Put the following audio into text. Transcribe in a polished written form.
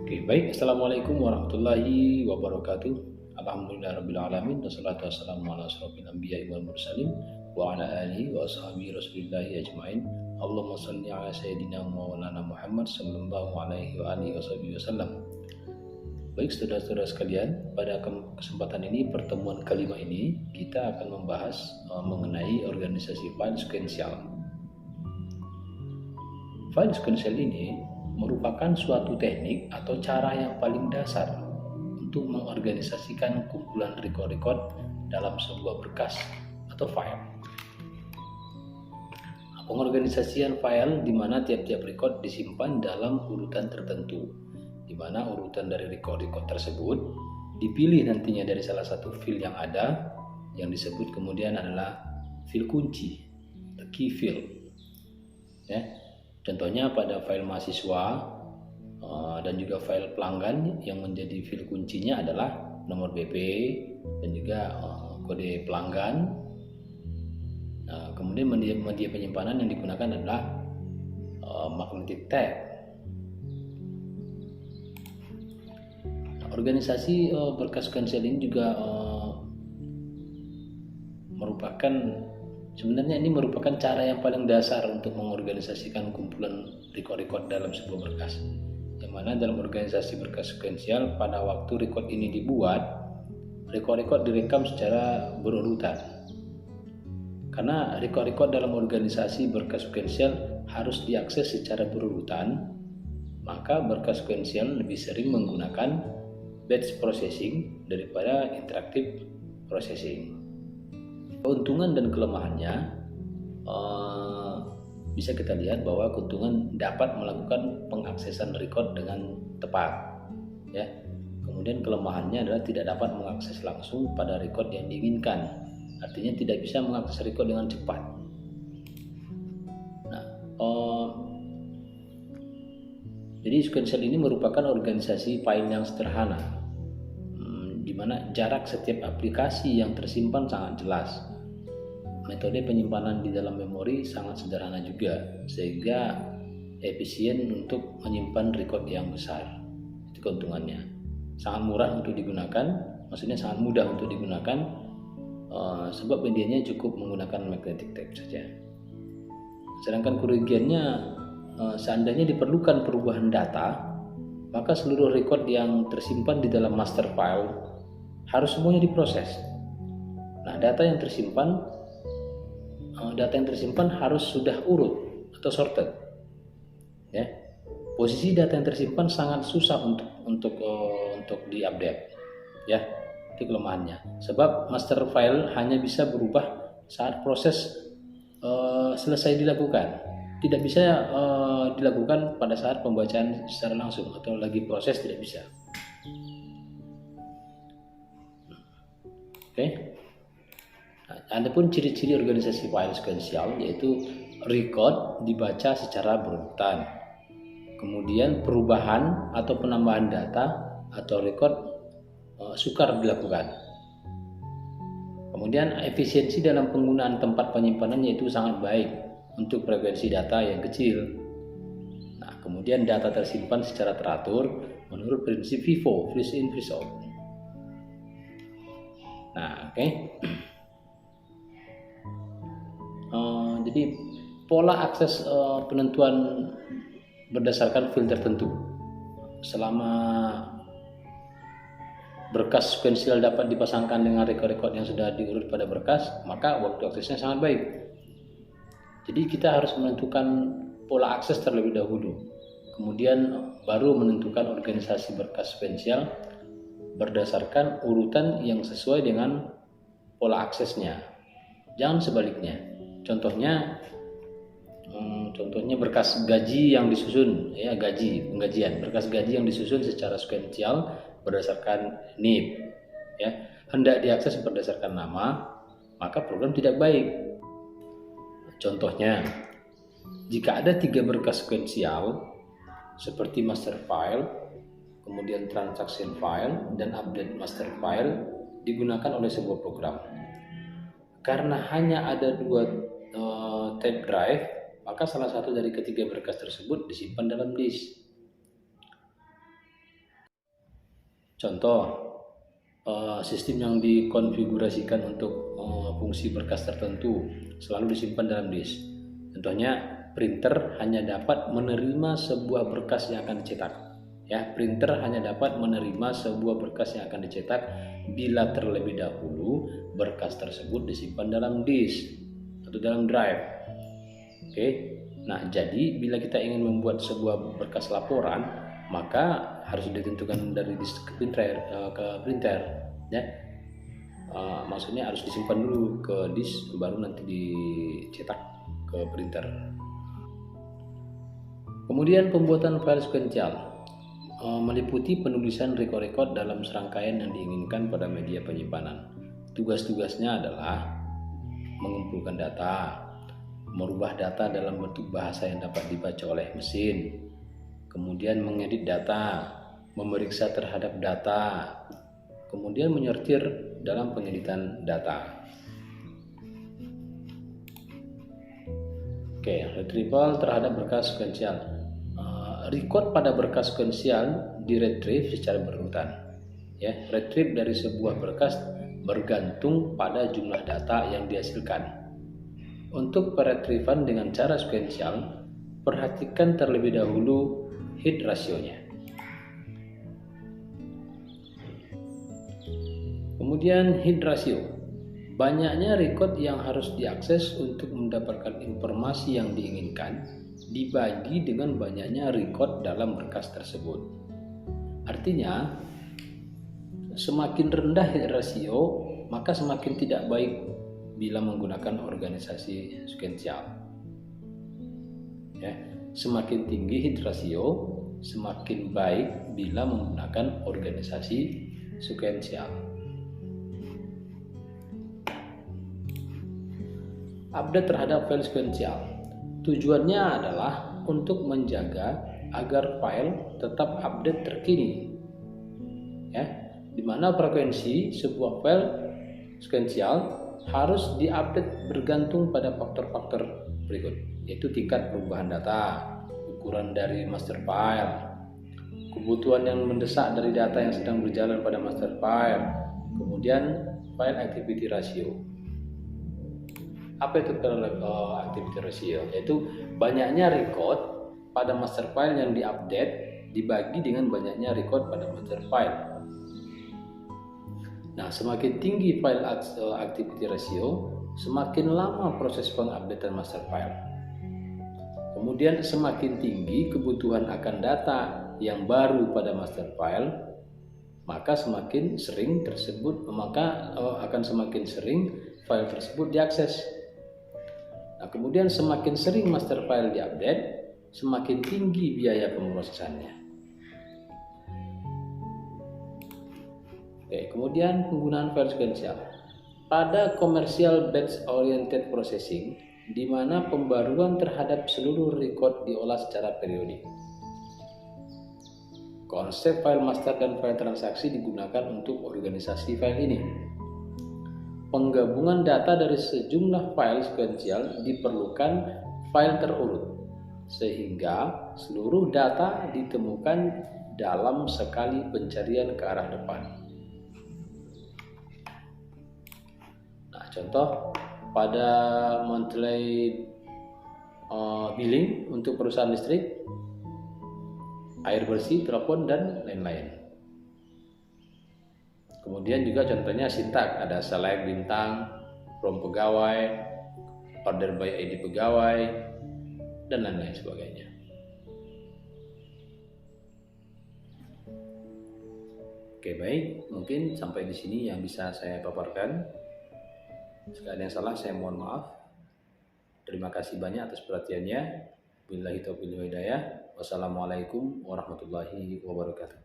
Oke, baik. Assalamualaikum warahmatullahi wabarakatuh. Alhamdulillahirrabbilalamin. Wassalatu wassalamu ala asrofil anbiya'i wal mursalin wa ala alihi wa ashabihi rasulillahi ajma'in. Allahumma salli ala sayyidina maulana Muhammad sallallahu alaihi wa alihi wasallam. Baik saudara-saudara sekalian, pada kesempatan ini, pertemuan kelima ini, kita akan membahas mengenai organisasi file sequential. File sequential ini merupakan suatu teknik atau cara yang paling dasar untuk mengorganisasikan kumpulan record-record dalam sebuah berkas atau file. Pengorganisasian file di mana tiap-tiap record disimpan dalam urutan tertentu, di mana urutan dari record-record tersebut dipilih nantinya dari salah satu file yang ada, yang disebut kemudian adalah file kunci, the key file. Ya. Contohnya pada file mahasiswa dan juga file pelanggan, yang menjadi file kuncinya adalah nomor BP dan juga kode pelanggan. Kemudian media penyimpanan yang digunakan adalah magnetic tape. Organisasi berkas sequential ini juga sebenarnya ini merupakan cara yang paling dasar untuk mengorganisasikan kumpulan record-record dalam sebuah berkas. Yang mana dalam organisasi berkas sequential, pada waktu record ini dibuat, record-record direkam secara berurutan. Karena record-record dalam organisasi berkas sequential harus diakses secara berurutan, maka berkas sequential lebih sering menggunakan batch processing daripada interactive processing. Keuntungan dan kelemahannya bisa kita lihat bahwa keuntungan dapat melakukan pengaksesan record dengan tepat, ya. Kemudian kelemahannya adalah tidak dapat mengakses langsung pada record yang diinginkan, artinya tidak bisa mengakses record dengan cepat. Nah, jadi sequential ini merupakan organisasi file yang sederhana, di mana jarak setiap aplikasi yang tersimpan sangat jelas. Metode penyimpanan di dalam memori sangat sederhana juga, sehingga efisien untuk menyimpan record yang besar. Itu keuntungannya. Sangat murah untuk digunakan, maksudnya sangat mudah untuk digunakan, sebab medianya cukup menggunakan magnetic tape saja. Sedangkan kerugiannya, seandainya diperlukan perubahan data, maka seluruh record yang tersimpan di dalam master file harus semuanya diproses. Nah, data yang tersimpan harus sudah urut atau sorted. Ya. Posisi data yang tersimpan sangat susah untuk diupdate. Ya, itu kelemahannya. Sebab master file hanya bisa berubah saat proses selesai dilakukan. Tidak bisa dilakukan pada saat pembacaan secara langsung, atau lagi proses tidak bisa. Oke. Adapun ciri-ciri organisasi file sequential yaitu record dibaca secara berurutan, kemudian perubahan atau penambahan data atau record sukar dilakukan, kemudian efisiensi dalam penggunaan tempat penyimpanan yaitu sangat baik untuk frekuensi data yang kecil. Nah, kemudian data tersimpan secara teratur menurut prinsip FIFO, freeze in freeze out. Nah, oke. Jadi pola akses penentuan berdasarkan file tertentu. Selama berkas sequential dapat dipasangkan dengan record-record yang sudah diurut pada berkas, maka waktu aksesnya sangat baik. Jadi kita harus menentukan pola akses terlebih dahulu, kemudian baru menentukan organisasi berkas sequential berdasarkan urutan yang sesuai dengan pola aksesnya. Jangan sebaliknya. Contohnya berkas gaji yang disusun, ya, penggajian, berkas gaji yang disusun secara sequential berdasarkan NIP, ya, hendak diakses berdasarkan nama, maka program tidak baik. Contohnya, jika ada 3 berkas sequential seperti master file, kemudian transaction file, dan update master file digunakan oleh sebuah program, karena hanya ada 2 tape drive, maka salah satu dari ketiga berkas tersebut disimpan dalam disk. Contoh, sistem yang dikonfigurasikan untuk fungsi berkas tertentu selalu disimpan dalam disk. Contohnya, printer hanya dapat menerima sebuah berkas yang akan dicetak. Ya, printer hanya dapat menerima sebuah berkas yang akan dicetak bila terlebih dahulu berkas tersebut disimpan dalam disk atau dalam drive. Oke. Nah, jadi bila kita ingin membuat sebuah berkas laporan, maka harus ditentukan dari disk ke printer, ya. Maksudnya harus disimpan dulu ke disk, baru nanti dicetak ke printer. Kemudian pembuatan file sekuensial meliputi penulisan rekod-rekod dalam serangkaian yang diinginkan pada media penyimpanan. Tugas-tugasnya adalah mengumpulkan data, merubah data dalam bentuk bahasa yang dapat dibaca oleh mesin, kemudian mengedit data, memeriksa terhadap data, kemudian menyortir dalam pengeditan data. Oke, retrieval terhadap berkas sekuensial. Record pada berkas sekuensial di-retrieve secara berurutan. Ya, retrieve dari sebuah berkas bergantung pada jumlah data yang dihasilkan. Untuk peretrievan dengan cara sekuensial, perhatikan terlebih dahulu hit rasionya. Kemudian hit rasio. Banyaknya record yang harus diakses untuk mendapatkan informasi yang diinginkan dibagi dengan banyaknya record dalam berkas tersebut. Artinya, semakin rendah hit rasio, maka semakin tidak baik bila menggunakan organisasi sekuensial. Ya, semakin tinggi hit rasio, semakin baik bila menggunakan organisasi sekuensial. Update terhadap file sekuensial. Tujuannya adalah untuk menjaga agar file tetap update terkini. Ya, di mana frekuensi sebuah file sekuensial harus diupdate bergantung pada faktor-faktor berikut, yaitu tingkat perubahan data, ukuran dari master file, kebutuhan yang mendesak dari data yang sedang berjalan pada master file, kemudian file activity ratio. Apa itu activity ratio? Yaitu banyaknya record pada master file yang diupdate dibagi dengan banyaknya record pada master file. Nah, semakin tinggi file activity ratio, semakin lama proses pengupdatean master file. Kemudian semakin tinggi kebutuhan akan data yang baru pada master file, maka semakin sering akan semakin sering file tersebut diakses. Nah, kemudian semakin sering master file diupdate, semakin tinggi biaya pemrosesannya. Oke, kemudian penggunaan file sekuensial. Pada commercial batch oriented processing, di mana pembaruan terhadap seluruh record diolah secara periodik. Konsep file master dan file transaksi digunakan untuk organisasi file ini. Penggabungan data dari sejumlah file sekuensial diperlukan file terurut, sehingga seluruh data ditemukan dalam sekali pencarian ke arah depan. Nah, contoh pada monthly billing untuk perusahaan listrik, air bersih, telepon, dan lain-lain. Kemudian juga contohnya sintak, ada select bintang, from pegawai, order by ID pegawai, dan lain-lain sebagainya. Oke, baik, mungkin sampai di sini yang bisa saya paparkan. Jika ada yang salah, saya mohon maaf. Terima kasih banyak atas perhatiannya. Billahi taufiq wal hidayah. Wassalamualaikum warahmatullahi wabarakatuh.